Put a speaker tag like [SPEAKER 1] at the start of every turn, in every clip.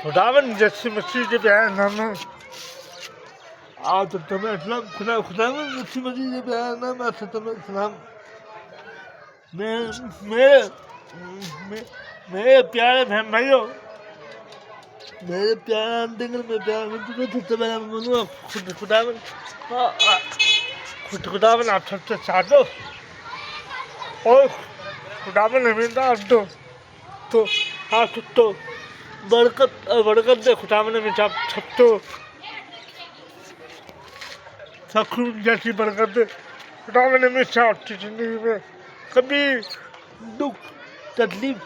[SPEAKER 1] खुदावन जैसी मसीह के प्यारे नाम में आज तो तुम्हें इस्लाम खुदावन जैसी मसीह के प्यारे नाम में आज तुम्हें इस्लाम मेरे प्यारे बहन भाइयों, मेरे प्यारे अंतिम में प्यार तुम्हें सबसे पहले बोलूँगा खुदावन आप सबसे चाहते हो और खुदावन हमेशा आप तो आप तो बरकत दे खुदावन में सब तो सखू जैसी बरकत दे खुदावन में आपकी जिंदगी में कभी दुख तकलीफ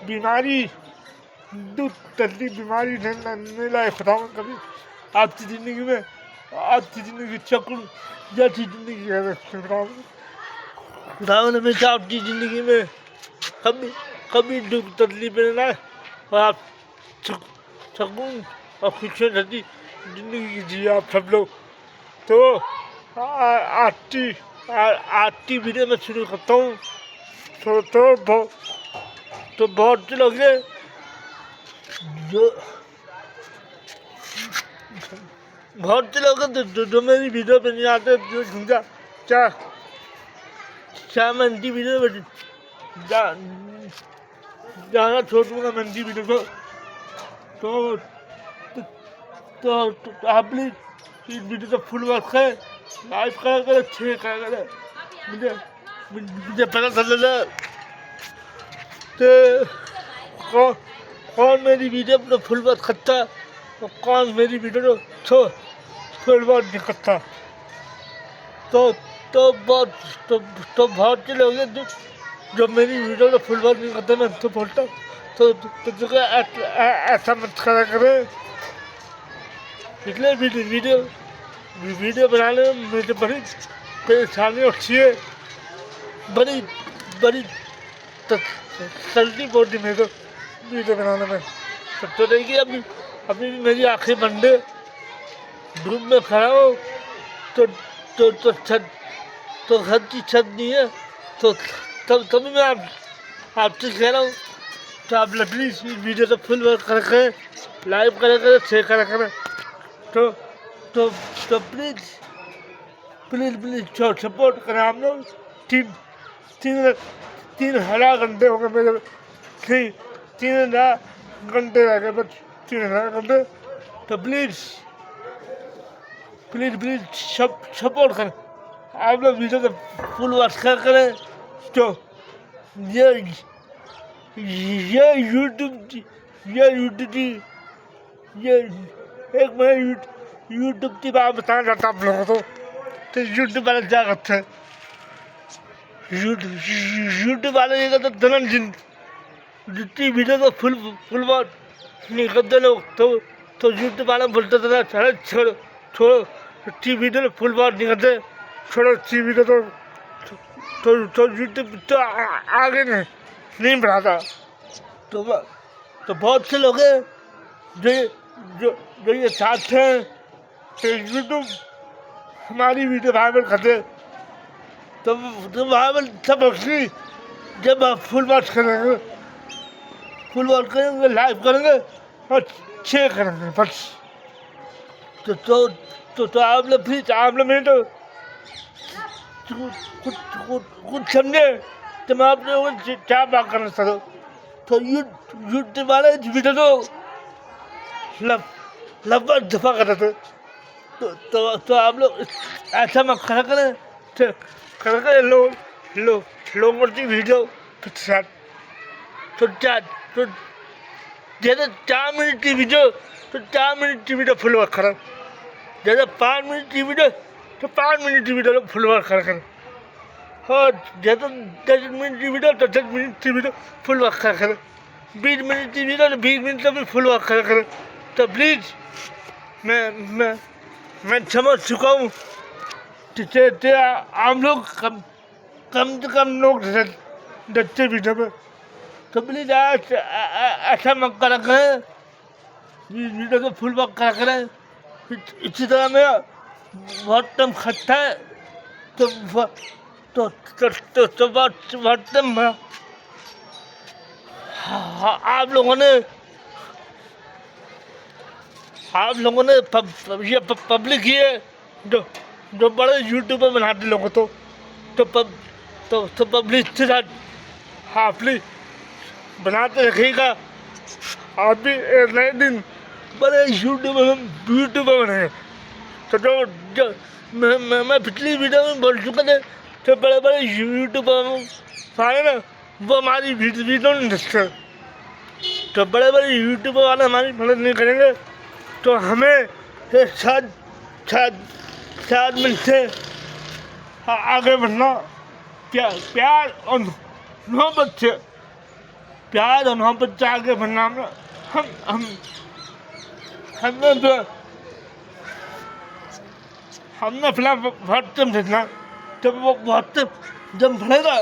[SPEAKER 1] बीमारी नहीं लाए खुदावन कभी आपकी ज़िंदगी में, आपकी ज़िंदगी चक्र जैसी ज़िंदगी है खुदावन में आपकी ज़िंदगी में कभी दुख तकलीफ नहीं लाए और आप सुकून और खुशियों जैसी ज़िंदगी जिए आप सब लोग। तो आज की वीडियो में शुरू करता हूँ। तो बहुत से लोग हैं जो मेरी वीडियो पे नहीं आते, जो समझा क्या मैं इनकी वीडियो में जाना छोड़ दूँगा मैं इनकी वीडियो को। तो आप प्लीज इस वीडियो को फुल वॉच करें, लाइक करें, शेयर करें। मुझे पता चल तो कौन मेरी वीडियो पर फुल वॉच करता और कौन मेरी वीडियो को फुल वॉच नहीं करता। तो बहुत से लोग हैं जो मेरी वीडियो को फुल वॉच नहीं करते। मैं तो बोलता हूँ तो ऐसा मत करा करें। इसलिए वीडियो बनाने में मुझे बड़ी परेशानी होती है, बड़ी जल्दी बोलती मेरे को वीडियो बनाने में। तो देखिए अभी मेरी आंखें बंद है, धूप में खड़ा हो तो घर की छत नहीं है, तो तभी मैं आपसे कह रहा हूँ। तो आप प्लीज़ इस वीडियो को फुल वर्क करके लाइक करें, शेयर करें। तो प्लीज़ सपोर्ट करें आप लोग। 3,000 घंटे हो गए मेरे, 3,000 घंटे रह गए बस, 3,000 घंटे। तो प्लीज़ सपोर्ट करें आप लोग, वीडियो को फुल वॉच करें। तो ये यूट्यूब की बात बताना चाहता हूँ आप लोगों को। तो यूट्यूब वाले क्या करते हैं, यूट्यूब वाले ये कहते धनन जितनी वीडियो को फुल वॉच नहीं करते लोग, तो यूट्यूब वाले बोलते थे अरे छोड़ो इतनी वीडियो को फुल वॉच नहीं करते, छोड़ो इतनी वीडियो तो यूट्यूब तो आगे नहीं बढ़ाता। तो बहुत से लोग हैं जो ये चाहते हैं कि यूट्यूब हमारी वीडियो वायरल कर दे। तो वायरल सब होगी जब आप फुल वॉच करेंगे, लाइव करेंगे और शेयर करेंगे बस। तो आप लोग प्लीज मेरे कुछ समझे तो मैं आप लोगों को क्या बात करना चाहता हूँ। तो यूट्यूब वाले वीडियो तो लगभग दफा करते थे। तो आप लोग ऐसा मत करा करें लोगों की वीडियो तो जैसे 4 मिनट की वीडियो तो 4 मिनट की वीडियो फुल वर्क करें, जैसे 5 मिनट की वीडियो तो 5 मिनट की वीडियो फुल वर्क करें, और जैसे 10 मिनट की वीडियो तो 10 मिनट की वीडियो फुल वर्क करें, 20 मिनट की वीडियो तो 20 मिनट भी फुल वर्क करें। तो प्लीज़ मैं समझ चुका हूँ आप लोग कम से कम लोग डरते वीडियो में। तो प्लीज़ ऐसा मत करा करें, वीडियो को फुल वर्क करा करें। इसी तरह में बहुत कम खर्चा है, व्हाट्सएप में आप लोगों ने ये पब्लिक ये जो बड़े यूट्यूबर बनाते लोगों तो पब्लिक के साथ हाफली बनाते रखिएगा। आप भी एक नए दिन बड़े यूट्यूबर बने। तो जो मैं पिछली वीडियो में बोल चुका था, तो बड़े बड़े यूट्यूबर सारे ना वो हमारी वीडियो नहीं देखते, तो बड़े बड़े यूट्यूबर वाले हमारी मदद नहीं करेंगे। तो हमें एक साथ मिलते आगे बढ़ना, प्यार और मोहब्बत से आगे बढ़ना। हमने अपना व्हाट्सएप देखना, जब वो व्हाट्सएप जब बढ़ेगा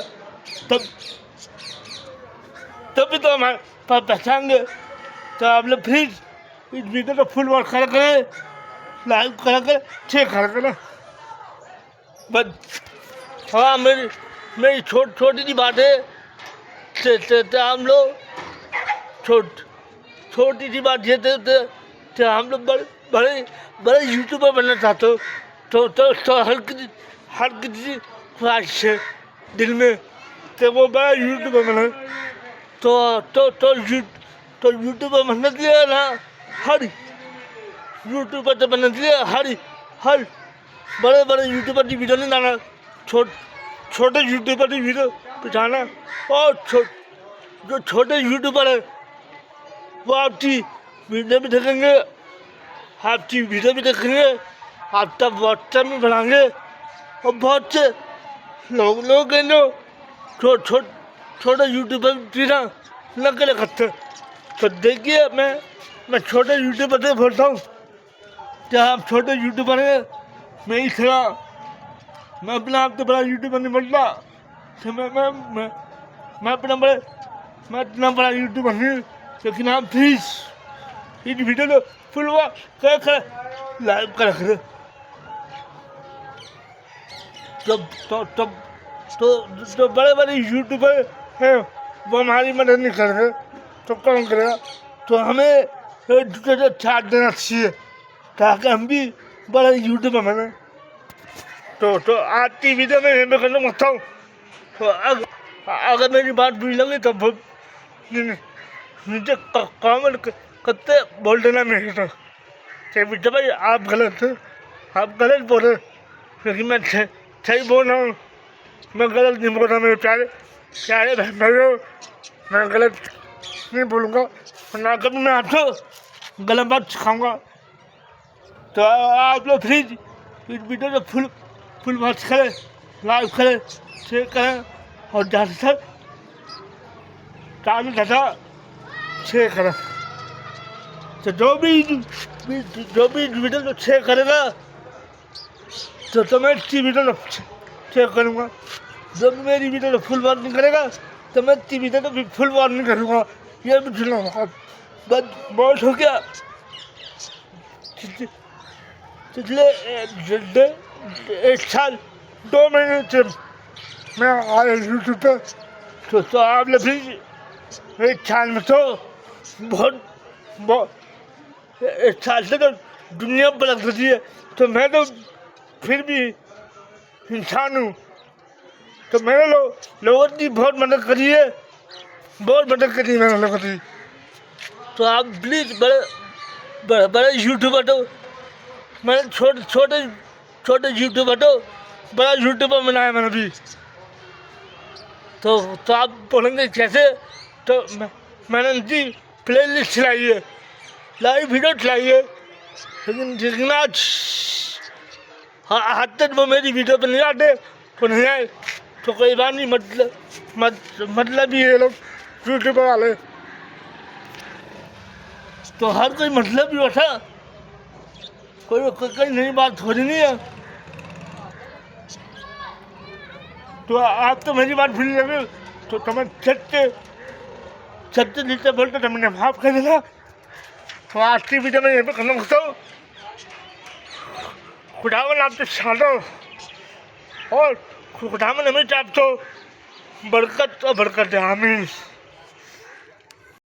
[SPEAKER 1] तभी तो हमारे पास पहचानेंगे। तो आप लोग प्लीज़ इस वीडियो को फुल वॉच करा करें, लाइक करा करें, शेयर करा करें बस। हाँ, मेरी छोटी सी बात है। हम लोग छोटी सी बात ये थे हम लोग बड़े यूट्यूबर बनना चाहते हो। तो हर किसी ख्वाहिश है दिल में कि वो बड़ा यूट्यूबर बने। तो यूट्यूबर बनने के लिए ना, हर यूट्यूबर तो बनने के लिए हर बड़े यूट्यूबर की वीडियो नहीं डालना, छोटे यूट्यूबर की वीडियो दिखाना। और जो छोटे यूट्यूबर है वो आपकी वीडियो भी देखेंगे, आपका व्हाट्सएप में बढ़ाएंगे। और बहुत से लोग हैं जो छोटे यूट्यूबर भी ना लगे करते। तो देखिए, मैं छोटे यूट्यूबर से बोलता हूँ, क्या आप छोटे यूट्यूबर हैं? मैं ही था, मैं अपने आप तो बड़ा यूट्यूबर नहीं बनता। तो मैं इतना बड़ा यूट्यूबर नहीं, लेकिन आप प्लीज़ इस वीडियो को फुल कर लाइव कर रखें। तो बड़े यूट्यूबर हैं वो हमारी मदद नहीं कर रहे, तो कौन करेगा? तो हमें एक दूसरे से साथ देना चाहिए ताकि हम भी बड़े यूट्यूबर बने। तो आज की वीडियो में मैं करना चाहता हूँ। तो अगर मेरी बात बुरी लगी तो नीचे कमेंट करते बोल देना मेरे तो विजय भाई आप गलत बोले, लेकिन मैं सही बोल रहा हूँ। मैं गलत नहीं बोल रहा मेरे प्यारे भाइयों, मैं गलत नहीं बोलूँगा और ना कभी मैं आपको गलत बात सिखाऊँगा। तो आप लोग प्लीज़ इस वीडियो को फुल वॉच करें, लाइक करें, शेयर करें और ज़्यादा शेयर करें। तो जो भी वीडियो को शेयर करेगा तो मैं इसकी वीडियो को शेयर करूँगा। जब मेरी वीडियो को फुल वॉच नहीं करेगा तो मैं इसकी वीडियो को भी फुल वॉच नहीं करूँगा। ये भी सुना होगा, बस बहुत हो गया। पिछले 1 साल 2 महीने से मैं आया यूट्यूब पे। तो आप लोग भी 1 साल में तो बहुत 1 साल से तो दुनिया बदल गई है। तो मैं तो फिर भी इंसान हूँ, तो मैंने लोगों की बहुत मदद करी है, मैंने लोगों की। तो आप प्लीज़ बड़े यूट्यूबर तो मैंने छोटे यूट्यूबर तो बड़ा यूट्यूबर बनाया मैंने भी। तो आप बोलेंगे कैसे? तो मैंने उनकी प्ले लिस्ट चलाई है, लाइव वीडियो चलाई है, लेकिन आज आज तक वो मेरी वीडियो पर नहीं आते, तो नहीं आए। तो कोई बात नहीं, मतलब ये लोग यूट्यूबर वाले तो हर कोई मतलब भी होता, कोई नई बात हो रही नहीं है। तो आप तो मेरी बात भूल लगे, तो मैं सच्चे नीचे बोलते तो मैंने माफ़ कर देना। तो आज की वीडियो में यहीं पर खत्म करता हूँ। खुदावन आपके साथ हो और उठाम नमी टापतो बरकत तो बरकत है आमीन।